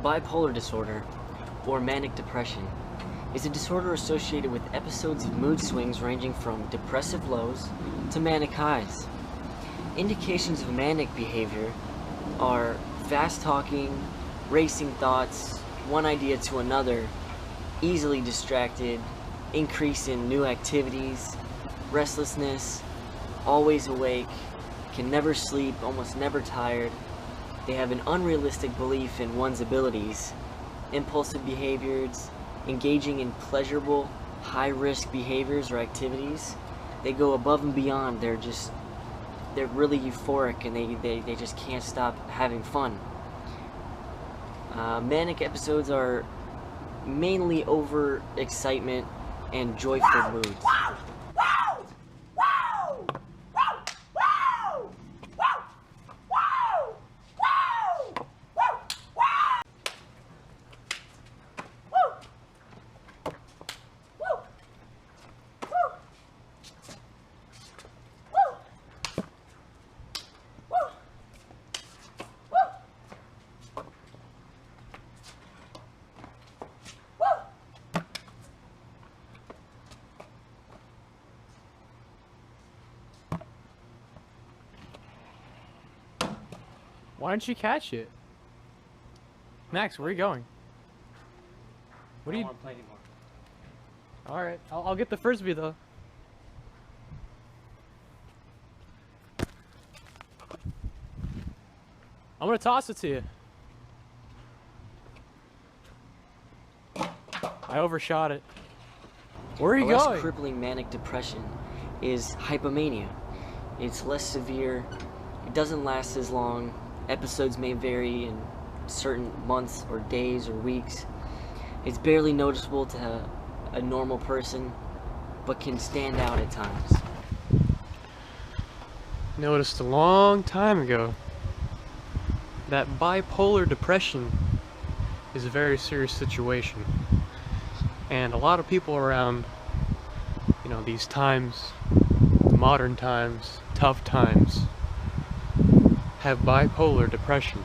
Bipolar disorder, or manic depression, is a disorder associated with episodes of mood swings ranging from depressive lows to manic highs. Indications of manic behavior are fast talking, racing thoughts, one idea to another, easily distracted, increase in new activities, restlessness, always awake, can never sleep, almost never tired. They have an unrealistic belief in one's abilities, impulsive behaviors, engaging in pleasurable, high-risk behaviors or activities. They go above and beyond. They're really euphoric, and they just can't stop having fun. Manic episodes are mainly over excitement and joyful moods. Why don't you catch it? Max, where are you going? What I do you don't want to play anymore. Alright, I'll get the frisbee though. I'm gonna toss it to you. I overshot it. Where are you A less going? crippling manic depression is hypomania. It's less severe, it doesn't last as long, episodes may vary in certain months or days or weeks. It's barely noticeable to a normal person, but can stand out at times. Noticed a long time ago that bipolar depression is a very serious situation. And a lot of people around, these times, modern times, tough times, have bipolar depression.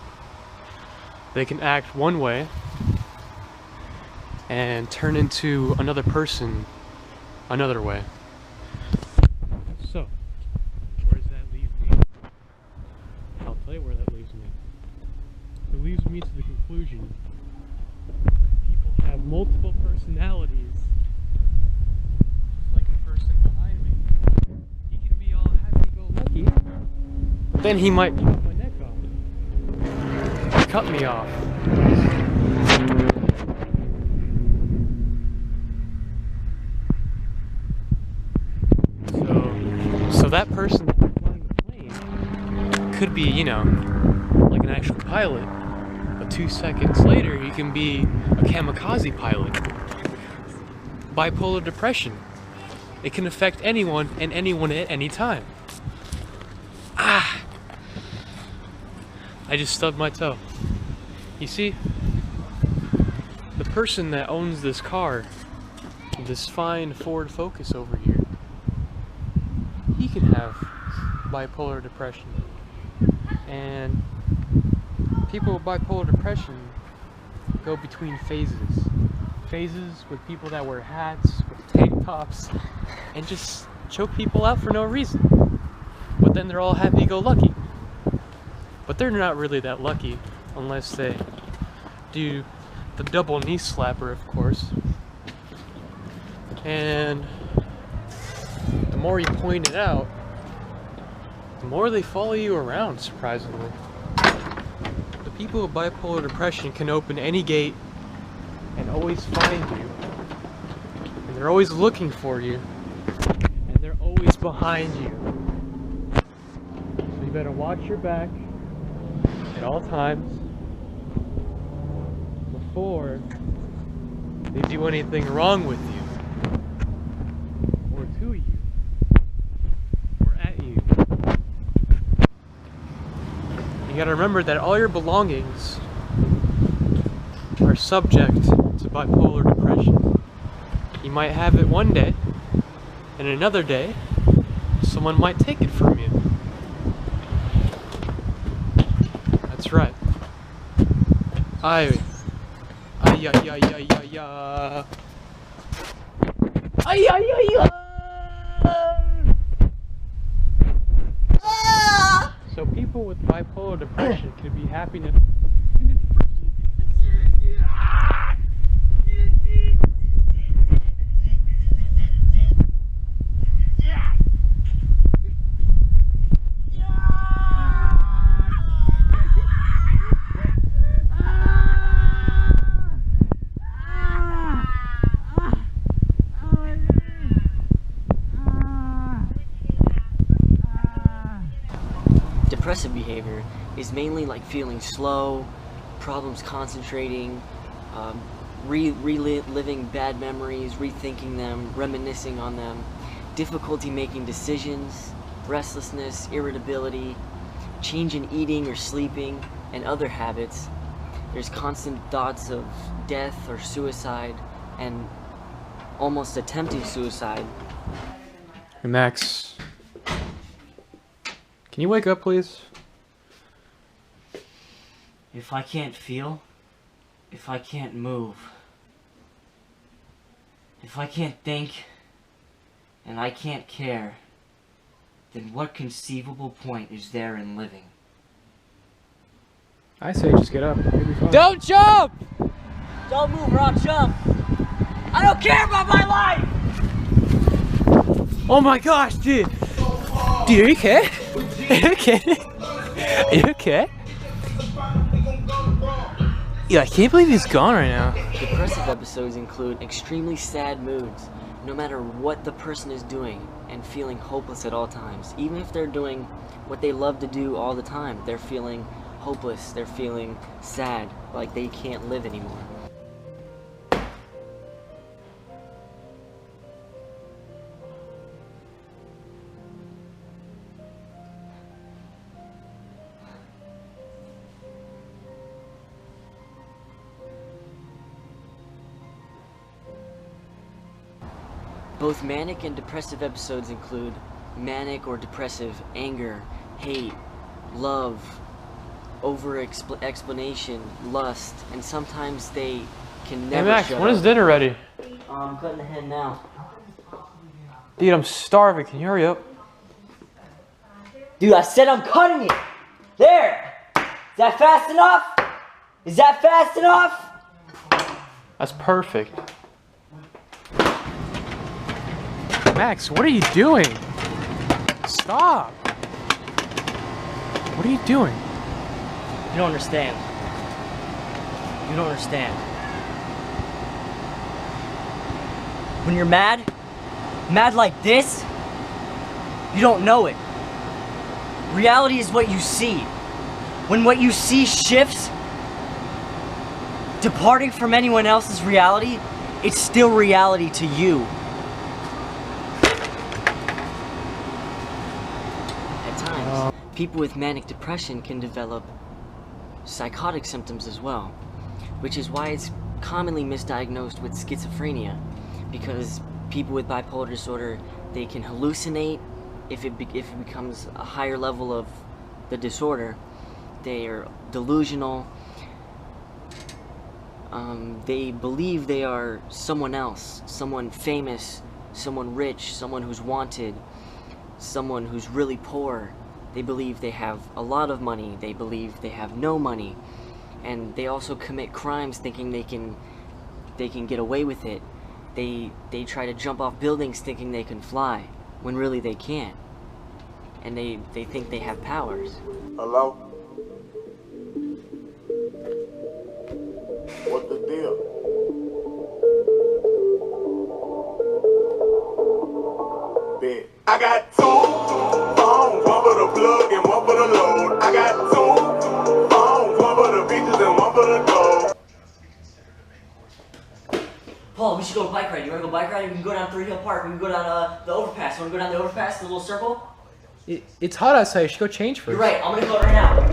They can act one way and turn into another person another way. So, where does that leave me? I'll tell you where that leaves me. It leaves me to the conclusion that people have multiple personalities. Just like the person behind me. He can be all happy-go-lucky, but then he might chop my neck off. Cut me off. So that person that's flying the plane could be, like an actual pilot, but 2 seconds later he can be a kamikaze pilot. Bipolar depression. It can affect anyone and anyone at any time. I just stubbed my toe. You see, the person that owns this car, this fine Ford Focus over here, he can have bipolar depression. And people with bipolar depression go between phases. Phases with people that wear hats, with tank tops, and just choke people out for no reason. But then they're all happy-go-lucky. But they're not really that lucky unless they do the double knee slapper, of course. And the more you point it out, the more they follow you around, surprisingly. The people with bipolar depression can open any gate and always find you. And they're always looking for you. And they're always behind you. So you better watch your back at all times before they do anything wrong with you, or to you, or at you. You gotta remember that all your belongings are subject to bipolar depression. You might have it one day, and another day, someone might take it from you. That's right. I ay, ay, ay, ay, ay, ay. Ay, ay, ay, ay. So people with bipolar depression can be happy to... Depressive behavior is mainly like feeling slow, problems concentrating, reliving bad memories, rethinking them, reminiscing on them, difficulty making decisions, restlessness, irritability, change in eating or sleeping, and other habits. There's constant thoughts of death or suicide, and almost attempting suicide. Hey, Max. Can you wake up, please? If I can't feel, if I can't move, if I can't think, and I can't care, then what conceivable point is there in living? I say just get up. You'll be fine. Don't jump! Don't move or I'll jump! I don't care about my life! Oh my gosh, dude! Dude, are you okay? Are you okay? Are you okay? Yeah, I can't believe he's gone right now. Depressive episodes include extremely sad moods, no matter what the person is doing, and feeling hopeless at all times. Even if they're doing what they love to do all the time, they're feeling hopeless, they're feeling sad, like they can't live anymore. Both manic and depressive episodes include manic or depressive anger, hate, love, over-explanation, lust, and sometimes they can never Hey Max, shut when is up. dinner ready? I'm cutting the head now. Dude, I'm starving. Can you hurry up? Dude, I said I'm cutting it! There! Is that fast enough? Is that fast enough? That's perfect. Max, what are you doing? Stop! What are you doing? You don't understand. You don't understand. When you're mad like this, you don't know it. Reality is what you see. When what you see shifts, departing from anyone else's reality, it's still reality to you. At times, people with manic depression can develop psychotic symptoms as well, which is why it's commonly misdiagnosed with schizophrenia, because people with bipolar disorder, they can hallucinate. If it becomes a higher level of the disorder, they are delusional. They believe they are someone else, someone famous, someone rich, someone who's wanted, someone who's really poor. They believe they have a lot of money, they believe they have no money, and they also commit crimes thinking they can get away with it. They try to jump off buildings thinking they can fly, when really they can't. And they think they have powers. Hello? What the deal? Bet. I got two phones, one for the plug and one for the load. I got two phones, one for the bitches and one for the gold. Paul, we should go bike ride. You wanna go bike ride? We can go down 3 Hill Park. We can go down the overpass. You wanna go down the overpass, the little circle? It's hot outside. You should go change first. You're right. I'm gonna go right now.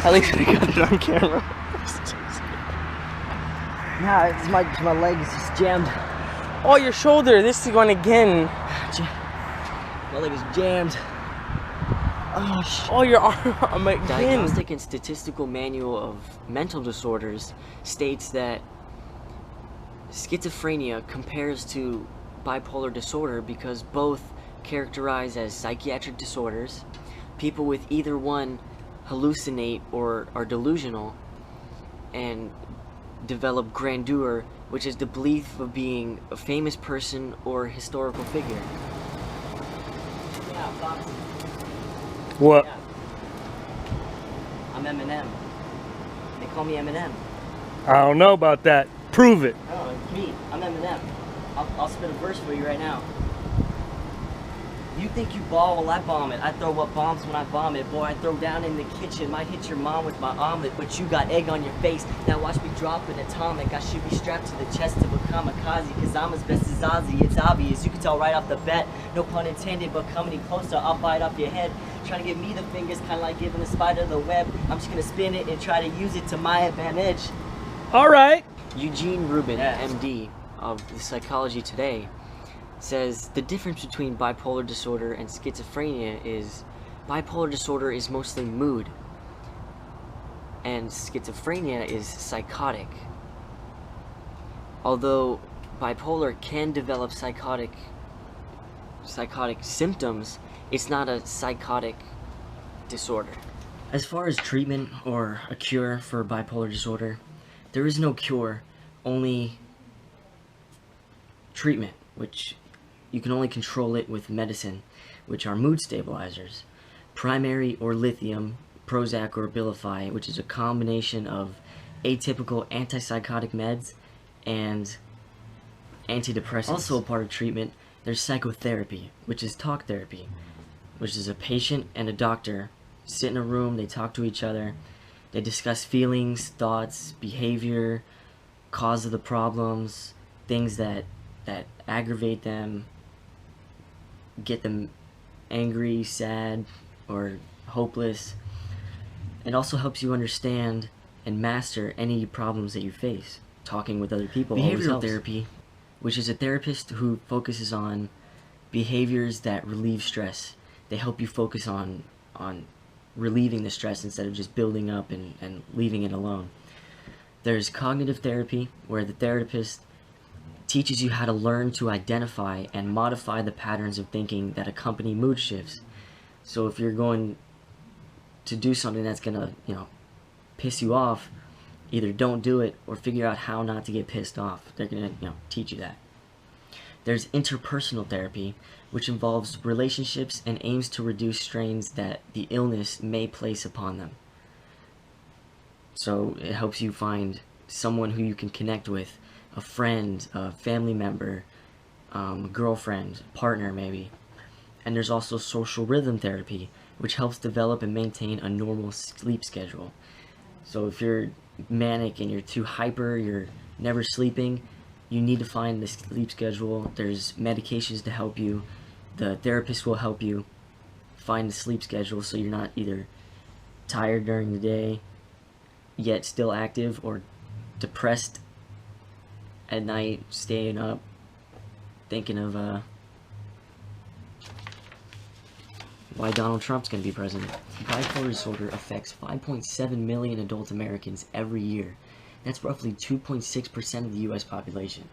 At least I got it on camera. Nah, it's my leg is just jammed. Oh, your shoulder. This is going again. My leg is jammed. Oh, shit. Oh, your arm again. Diagnostic and Statistical Manual of Mental Disorders states that schizophrenia compares to bipolar disorder because both characterize as psychiatric disorders. People with either one hallucinate or are delusional and develop grandeur, which is the belief of being a famous person or historical figure. Yeah, Fox. What? Yeah. I'm Eminem. They call me Eminem. I don't know about that. Prove it. Oh, it's me. I'm Eminem. I'll spit a verse for you right now. You think you ball, well I bomb it. I throw up bombs when I vomit. Boy, I throw down in the kitchen. Might hit your mom with my omelet, but you got egg on your face. Now watch me drop an atomic. I should be strapped to the chest of a kamikaze, cause I'm as best as Ozzy. It's obvious, you can tell right off the bat. No pun intended, but coming in closer, I'll bite off your head. Trying to give me the fingers, kinda like giving the spider the web. I'm just gonna spin it and try to use it to my advantage. Alright. Eugene Rubin, Yeah. MD, of the Psychology Today, says the difference between bipolar disorder and schizophrenia is bipolar disorder is mostly mood, and schizophrenia is psychotic. Although bipolar can develop psychotic symptoms, it's not a psychotic disorder. As far as treatment or a cure for bipolar disorder, there is no cure, only treatment, which you can only control it with medicine, which are mood stabilizers. Primary or lithium, Prozac or Abilify, which is a combination of atypical antipsychotic meds and antidepressants. Also a part of treatment, there's psychotherapy, which is talk therapy, which is a patient and a doctor sit in a room, they talk to each other, they discuss feelings, thoughts, behavior, cause of the problems, things that aggravate them, get them angry, sad, or hopeless. It also helps you understand and master any problems that you face. Talking with other people always helps. Behavioral therapy, which is a therapist who focuses on behaviors that relieve stress. They help you focus on relieving the stress instead of just building up and leaving it alone. There's cognitive therapy, where the therapist teaches you how to learn to identify and modify the patterns of thinking that accompany mood shifts. So if you're going to do something that's gonna, piss you off, either don't do it or figure out how not to get pissed off. They're gonna, teach you that. There's interpersonal therapy, which involves relationships and aims to reduce strains that the illness may place upon them. So it helps you find someone who you can connect with, a friend, a family member, a girlfriend, partner maybe. And there's also social rhythm therapy, which helps develop and maintain a normal sleep schedule. So if you're manic and you're too hyper, you're never sleeping, you need to find the sleep schedule. There's medications to help you. The therapist will help you find the sleep schedule so you're not either tired during the day, yet still active, or depressed at night, staying up, thinking of why Donald Trump's going to be president. Bipolar disorder affects 5.7 million adult Americans every year. That's roughly 2.6% of the U.S. population.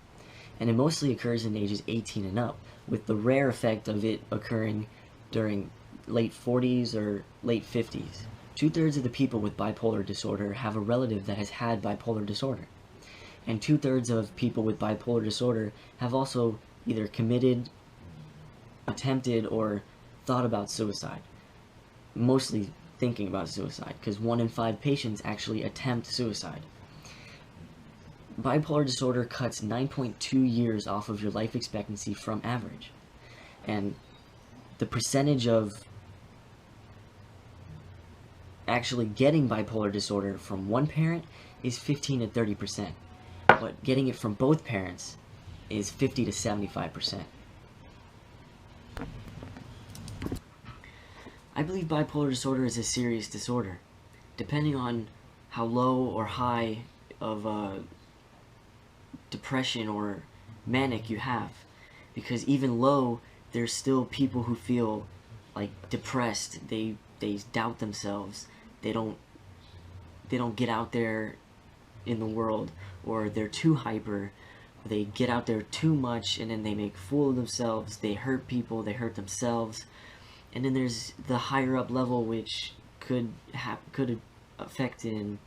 And it mostly occurs in ages 18 and up, with the rare effect of it occurring during late 40s or late 50s. 2/3 of the people with bipolar disorder have a relative that has had bipolar disorder. And 2/3 of people with bipolar disorder have also either committed, attempted, or thought about suicide. Mostly thinking about suicide, because 1 in 5 patients actually attempt suicide. Bipolar disorder cuts 9.2 years off of your life expectancy from average. And the percentage of actually getting bipolar disorder from one parent is 15 to 30%. But getting it from both parents is 50 to 75%. I believe bipolar disorder is a serious disorder. Depending on how low or high of depression or manic you have, because even low, there's still people who feel like depressed. They doubt themselves. They don't get out there in the world, or they're too hyper. They get out there too much, and then they make a fool of themselves. They hurt people. They hurt themselves. And then there's the higher up level, which could affect in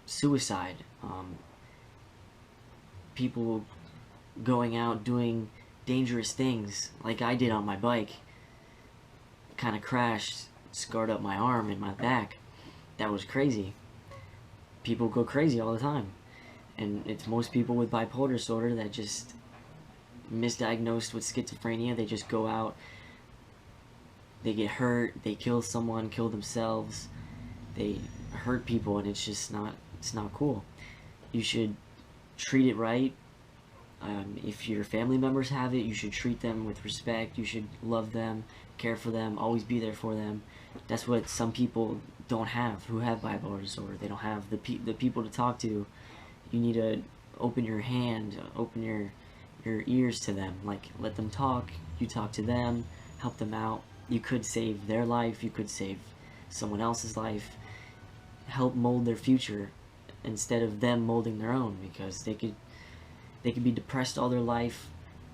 suicide. People going out doing dangerous things, like I did on my bike. Kind of crashed, scarred up my arm and my back. That was crazy. People go crazy all the time, and it's most people with bipolar disorder that just misdiagnosed with schizophrenia. They just go out, they get hurt, they kill someone, kill themselves, they hurt people, and it's not cool. You should treat it right. If your family members have it, you should treat them with respect. You should love them, care for them, always be there for them. That's what some people don't have who have bipolar disorder. They don't have the people to talk to. You need to open your hand, open your ears to them. Like, let them talk. You talk to them, help them out. You could save their life. You could save someone else's life. Help mold their future instead of them molding their own, because they could be depressed all their life,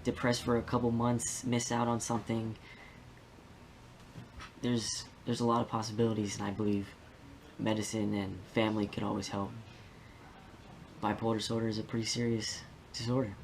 depressed for a couple months, miss out on something. There's a lot of possibilities, and I believe medicine and family could always help. Bipolar disorder is a pretty serious disorder.